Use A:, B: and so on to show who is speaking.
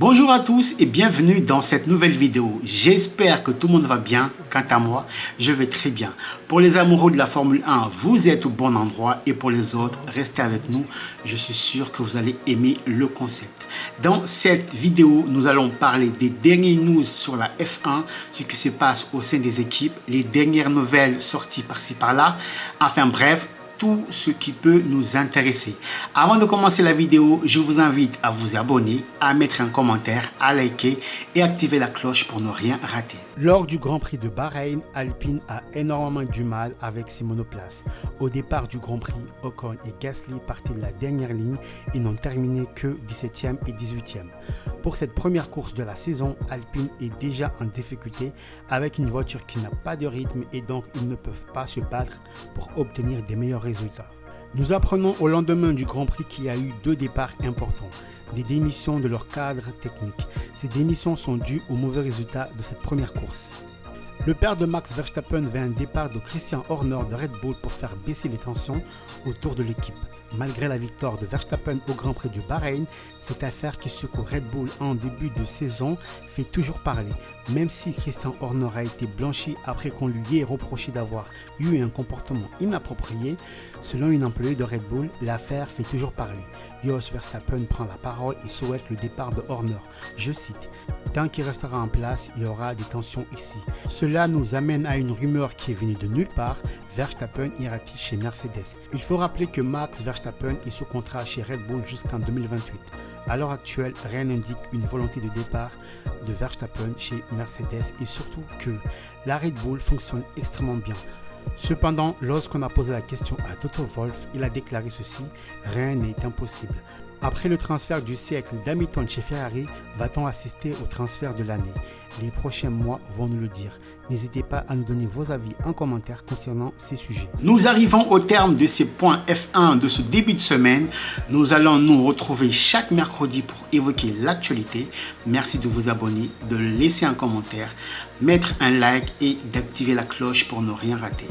A: Bonjour à tous et bienvenue dans cette nouvelle vidéo. J'espère que tout le monde va bien. Quant à moi, je vais très bien. Pour les amoureux de la Formule 1, vous êtes au bon endroit et pour les autres, restez avec nous. Je suis sûr que vous allez aimer le concept. Dans cette vidéo, nous allons parler des dernières news sur la F1, ce qui se passe au sein des équipes, les dernières nouvelles sorties par-ci par-là. Enfin bref, tout ce qui peut nous intéresser. Avant de commencer la vidéo, je vous invite à vous abonner, à mettre un commentaire, à liker et activer la cloche pour ne rien rater. Lors du Grand Prix de Bahreïn, Alpine a énormément du mal avec ses monoplaces. Au départ du Grand Prix, Ocon et Gasly partaient de la dernière ligne et n'ont terminé que 17e et 18e. Pour cette première course de la saison, Alpine est déjà en difficulté avec une voiture qui n'a pas de rythme et donc ils ne peuvent pas se battre pour obtenir des meilleurs résultats. Nous apprenons au lendemain du Grand Prix qu'il y a eu 2 départs importants, des démissions de leur cadre technique. Ces démissions sont dues aux mauvais résultats de cette première course. Le père de Max Verstappen veut un départ de Christian Horner de Red Bull pour faire baisser les tensions autour de l'équipe. Malgré la victoire de Verstappen au Grand Prix de Bahreïn, cette affaire qui secoue Red Bull en début de saison fait toujours parler. Même si Christian Horner a été blanchi après qu'on lui ait reproché d'avoir eu un comportement inapproprié, selon une employée de Red Bull, l'affaire fait toujours parler. Jos Verstappen prend la parole et souhaite le départ de Horner. Je cite: « Tant qu'il restera en place, il y aura des tensions ici. » Cela nous amène à une rumeur qui est venue de nulle part. Verstappen ira-t-il chez Mercedes? Il faut rappeler que Max Verstappen est sous contrat chez Red Bull jusqu'en 2028. À l'heure actuelle, rien n'indique une volonté de départ de Verstappen chez Mercedes et surtout que la Red Bull fonctionne extrêmement bien. Cependant, lorsqu'on a posé la question à Toto Wolff, il a déclaré ceci: « Rien n'est impossible ». Après le transfert du siècle d'Hamilton chez Ferrari, va-t-on assister au transfert de l'année? Les prochains mois vont nous le dire. N'hésitez pas à nous donner vos avis en commentaire concernant ces sujets. Nous arrivons au terme de ces points F1 de ce début de semaine. Nous allons nous retrouver chaque mercredi pour évoquer l'actualité. Merci de vous abonner, de laisser un commentaire, mettre un like et d'activer la cloche pour ne rien rater.